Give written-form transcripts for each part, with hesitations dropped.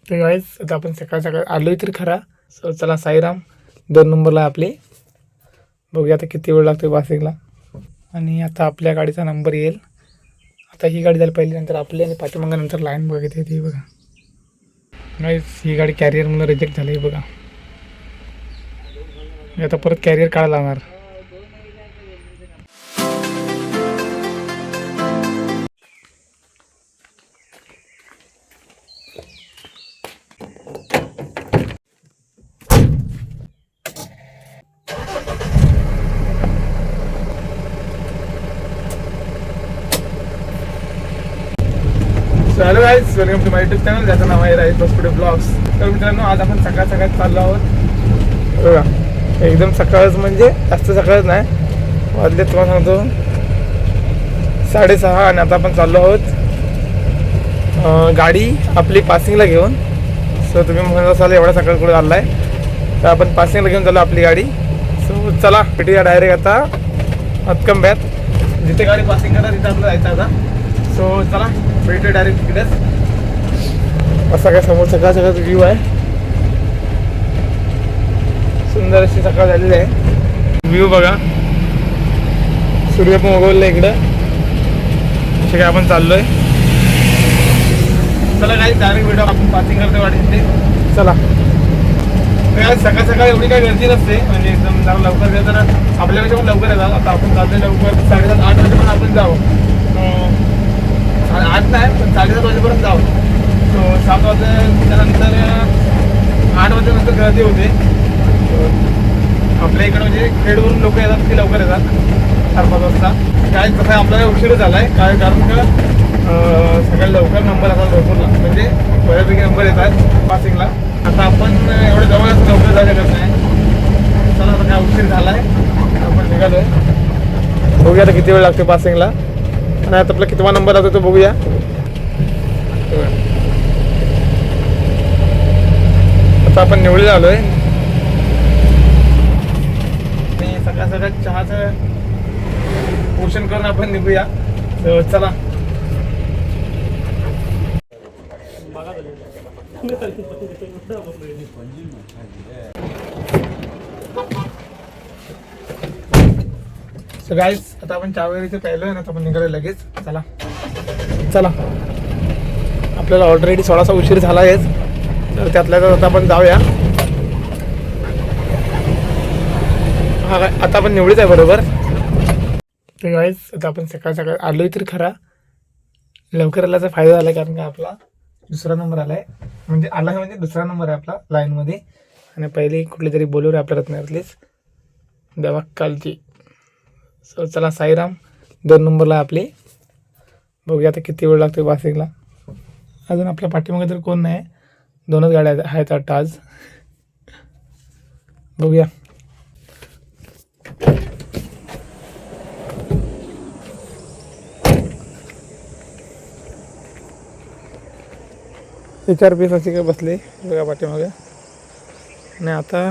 तर गाईज आता आपण सकाळ सकाळ आलोय तर खरा. सो चला साईराम 2 नंबरला आपले. बघूया आता किती वेळ लागतो पासिंगला. आणि आता आपल्या गाडीचा नंबर येईल. आता ही गाडी झाली पहिली, नंतर आपली, आणि पाठीमागे नंतर लाईन बघितली ती बघा. गाईज ही गाडी कॅरियरमधून रिजेक्ट झाली बघा. आता परत कॅरियर काढायला लागणार. Hello guys, welcome to my YouTube channel, ज्याचं नाव आहे राईस हॉस्पिटल ब्लॉग्स. तर मित्रांनो, आज आपण सकाळ सकाळी चाललो आहोत बघा. एकदम सकाळच म्हणजे जास्त सकाळच नाही, वाजले तुम्हाला सांगतो 6:30. आणि आता आपण चाललो आहोत गाडी आपली पासिंगला घेऊन. सो तुम्ही म्हणत असाल एवढा सकाळ कुठे चालला आहे, तर आपण पासिंगला घेऊन चाललो आपली गाडी. सो चला भेटूया डायरेक्ट आता हतकंब्यात, जिथे गाडी पासिंग करतात तिथे आपलं जायचं आता. सो चला भेटूया डायरेक्ट तिकडेच. असा काय समोर सकाळ सकाळचा व्ह्यू आहे, सुंदर अशी सकाळ झालेली आहे. व्ह्यू बघा, सूर्य पण उगवलं इकडं. असे काय आपण चाललोय. चला काही डायरेक्ट व्हिडिओ आपण पासिंग करतो गाडीचे. चला सकाळ सकाळ एवढी काही गर्दी नसते, म्हणजे एकदम जरा लवकर गेलं तर आपल्याकडे पण लवकर येतात. आता आपण चालतोय लवकर 7:30 8 वाजेपर्यंत आपण जाऊ. 8 नाही पण 7:30 वाजेपर्यंत जाऊ. सो 7 वाजल्यानंतर 8 वाजेनंतर गर्दी होते. आपल्या इकडं म्हणजे खेडवरून लोक येतात, ते लवकर येतात 4-5 वाजता. काय कसं आहे, आपल्याला उशीर झाला आहे काय, कारण का सगळ्यात लवकर नंबर आता भरपूरला, म्हणजे बऱ्यापैकी नंबर येतात पासिंगला. आता आपण एवढं जवळच लवकर जायचं करत नाही. चला आता काय उशीर झाला आहे, आपण निघालो आहे. बघूया आता किती वेळ लागतो पासिंगला, आणि आता आपला कितवा नंबर लागतो तो बघूया. आता आपण निवडीला आलो आहे, आणि सकाळ सकाळ चहाचं पोषण करून आपण निघूया. तर चला. सो गाईज आता आपण चहा वगैरे इथे प्यायलो आहे ना, आता आपण निघालो लगेच. चला चला, आपल्याला ऑलरेडी थोडासा उशीर झाला आहेच, तर त्यातल्या आता आपण जाऊया. हा काय आता आपण निवडीच आहे बरोबर. तर गाईज आता आपण सकाळ सकाळ आलोय तर खरा. लवकर आल्याचा फायदा झाला, कारण का आपला दुसरा नंबर आला आहे, म्हणजे आला आहे म्हणजे दुसरा नंबर आहे आपला लाईनमध्ये. आणि पहिली कुठली तरी बोलवर आपल्या रत्नागिरीतलीच देवा कालची. सो चला साईराम 2 नंबरला आपले. बघूया आता किती वेळ लागतो पासिंगला. अजून आपल्या पाठीमागे तर कोण नाही, 2च गाड्या आहेत वाटतं आज. बघूया. ते 4 पीस असे काय बसले बघा पाठीमागे. आणि आता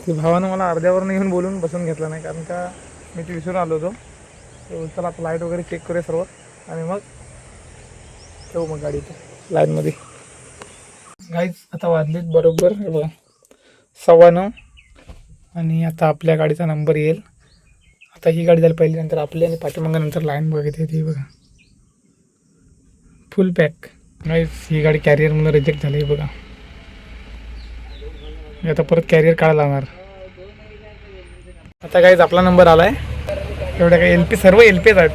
ते भावानं मला अर्ध्यावरून घेऊन बोलून बसून घेतला नाही, कारण का मी ते विसरून आलो होतो. तर चला आता लाईट वगैरे चेक करूया सर्व, आणि मग ठेवू मग गाडी लाईनमध्ये. गाईज आता वाजलेत बरोबर बघा 9:15, आणि आता आपल्या गाडीचा नंबर येईल. आता ही गाडी झाली पहिली, नंतर आपली, आणि पाठीमागे नंतर लाईन बघितली ती बघा. फुल पॅक. गाईज ही गाडी कॅरियरमधून रिजेक्ट झाली बघा. आता परत कॅरियर काढायला लागणार. आता गाईज आपला नंबर आला आहे. एवढ्या काही LP सर्व LPच आहेत,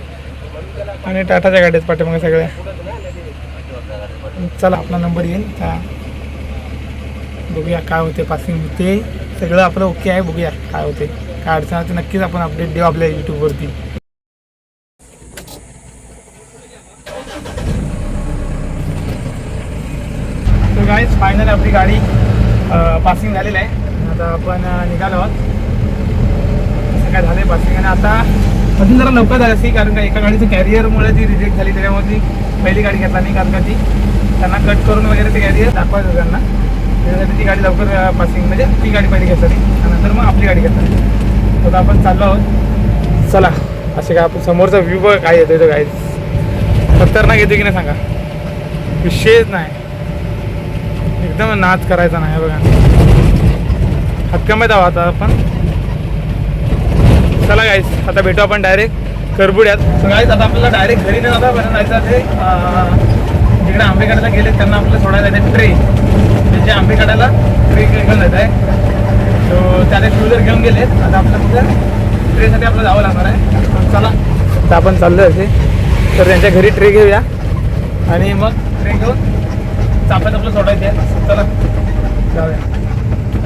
आणि टाटाच्या गाड्या आहेत पाठीमागे सगळ्या. चला आपला नंबर येईल, बघूया काय होते. पासिंग होते सगळं आपलं ओके आहे, बघूया काय होते. काय अडचण आहे नक्कीच आपण अपडेट देऊ आपल्या यूट्यूबवरती. तर गाईज फायनल आपली गाडी पासिंग झालेलं आहे. आता आपण निघालो आहोत. असं काय झालं आहे पासिंग, आणि आता अजून जरा लवकर झाली असती, कारण का एका गाडीचं कॅरियरमुळे ती रिजेक्ट झाली, त्याच्यामुळे ती पहिली गाडी घेतला नाही, कारण का ती त्यांना कट करून वगैरे ते कॅरियर दाखवायचं त्यांना. त्याच्यासाठी ती गाडी लवकर पासिंग, म्हणजे ती गाडी पहिली घेतली, त्यानंतर मग आपली गाडी घेतली. आता आपण चाललो आहोत. चला असे काय आपण समोरचा व्ह्यू बघ काय येतो तो. गाईज खतरनाक येते की नाही सांगा, विषयच नाही. एकदम नाच करायचा नाही बघा. हक्कामध्ये आहोत आता आपण. चला गाईस आता भेटू आपण डायरेक्ट करबुड्यात. सो गाईस आता आपल्याला डायरेक्ट घरी न जाता बरं जायचं ते जिकडे आंबेकाड्याला गेले त्यांना आपल्याला सोडायला जायचं ट्रे. त्यांचे आंबेकाड्याला ट्रे घेऊन जायचं आहे. सो त्याने टू घेऊन गेले. आता आपल्याला ट्रेसाठी आपल्याला जावं लागणार आहे. चला आता आपण चाललो असे तर त्यांच्या घरी ट्रे घेऊया आणि मग ट्रे घेऊन चाफ्यात आपलं सोडायचं आहे. चला जाऊया.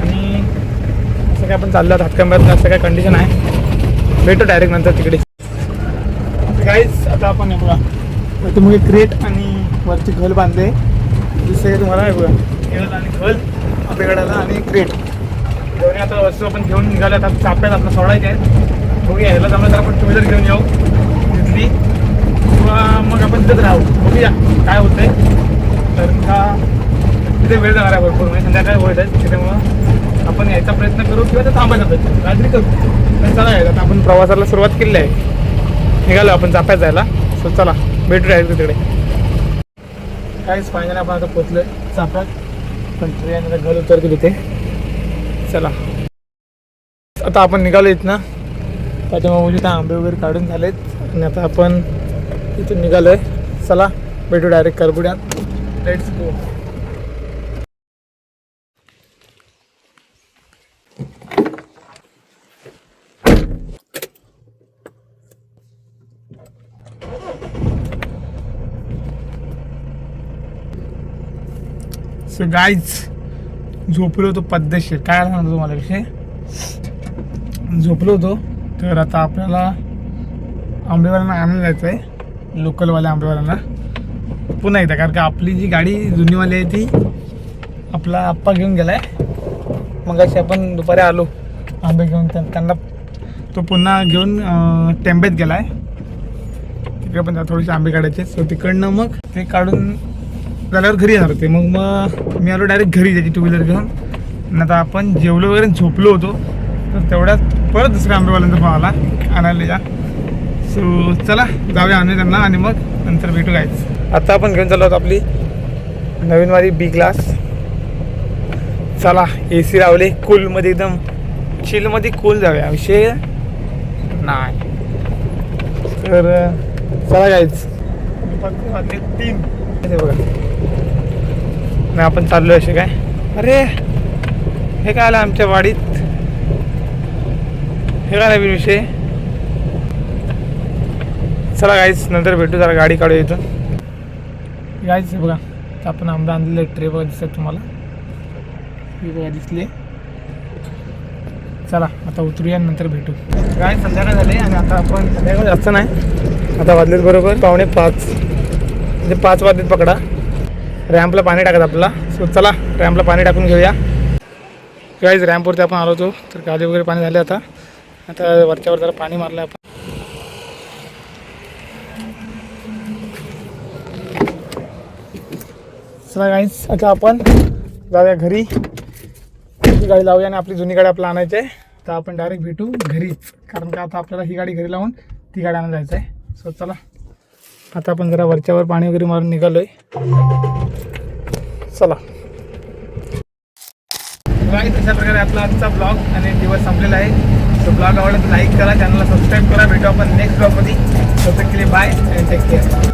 आणि असं काय आपण चाललो आहोत हातकंब्यात. असं काय कंडिशन आहे. भेटू डायरेक्ट नंतर तिकडे. गाईज आता आपण बघा तुम्ही क्रेट आणि वरती घल बांधले दिसते तुम्हाला आहे बघा. घल आणि घल आंबेगाड्याला आणि क्रेट दोन्ही आता वस्तू आपण घेऊन निघाल्या. आता चाफ्यात आपलं सोडायचे आहेत. बघूया यायला जमलं तर आपण टू व्हीलर घेऊन येऊ तिथली किंवा मग आपण तिथेच राहू. बघूया काय होतंय. तर का तिथे वेळ जाणार आहे भरपूर. म्हणजे संध्याकाळी होत आहे त्याच्यामुळं आपण यायचा प्रयत्न करू किंवा ते थांबायचा प्रयत्न काहीतरी करू. तर चला आहे आता आपण प्रवासाला सुरुवात केली आहे. निघालो आपण चाफ्यात जायला. सो चला भेटू डायरेक्ट तिकडे. काहीच फायनल आपण आता पोचलो आहे चाफ्यात. पण ट्रेन घर उतरते तिथे. चला आता आपण निघालो इथनं. त्याच्यामुळे इथं आंबे वगैरे काढून झालेत आणि आता आपण इथून निघालो आहे. चला भेटू डायरेक्ट करबुड्यात. Let's go. सो गाईज झोपलो होतो पद्धतशीर. काय सांगतो तुम्हाला विषय. झोपलो होतो तर आता आपल्याला आंबेवाल्यांना आणायला जायचं आहे. लोकलवाल्या आंबेवाल्यांना पुन्हा एकदा. कारण का आपली जी गाडी जुनीवाली आहे ती आपला आप्पा घेऊन गेला आहे. मग अशी आपण दुपारी आलो आंबे घेऊन. त्यांना तो पुन्हा घेऊन टेंबेत गेला आहे. तिकडे पण थोडेसे आंबे काढायचे. सो तिकडनं मग ते काढून झाल्यावर घरी येणार होते. मग मी आलो डायरेक्ट घरी त्याची टू व्हीलर घेऊन. आणि आता आपण जेवलो वगैरे झोपलो होतो तर तेवढ्यात परत दुसऱ्या आंबेवाल्यांचा फोन आला आणायला या. सो चला जाऊया आणूया त्यांना आणि मग नंतर भेटू गायचं. आता आपण घेऊन चाललो आहोत आपली नवीनवाली बी क्लास. चला ए सी लावले कूलमध्ये एकदम चिलमध्ये कूल जाऊया. विषय नाही तर चला गायच. 3 बघा नाही आपण चाललो असे काय. अरे हे काय आलं आमच्या वाडीत. हे काय नवीन विषय. चला गाईज नंतर भेटू. जरा गाडी काढू इथून. गाईज बघा आपण आंबे आणलेले ट्रे बघा दिसतात तुम्हाला. ही बघा दिसले. चला आता उतरूया नंतर भेटू. गाईज संध्याकाळ झाले आणि आता आपण संध्याकाळ जास्त नाही. आता वाजलेत बरोबर 4:45 म्हणजे 5 वाजलेत पकडा. रॅम्पला पाणी टाकत आपल्याला. सो चला रॅम्पला पाणी टाकून घेऊया. गाईज रॅम्पवरती आपण आलो होतो तर गाडी वगैरे पाणी झाले. आता वरच्यावर जरा पाणी मारलं आपण. चला गाईज आता आपण जाऊया घरी. गाडी लावूया आणि आपली जुनी गाडी आपल्याला आणायची आहे. तर आपण डायरेक्ट भेटू घरीच. कारण का आता आपल्याला ही गाडी घरी लावून ती गाडी आणायला जायचं आहे. सो चला आता आपण जरा वरच्यावर पाणी वगैरे मारून निघालोय. चला गाईज अशा प्रकारे आपला आजचा ब्लॉग आणि दिवस संपलेला आहे. तो ब्लॉग आवडला तर लाईक करा. चॅनलला सबस्क्राईब करा. भेटू आपण नेक्स्ट ब्लॉगमध्ये. तोपर्यंत बाय अँड टेक केअर.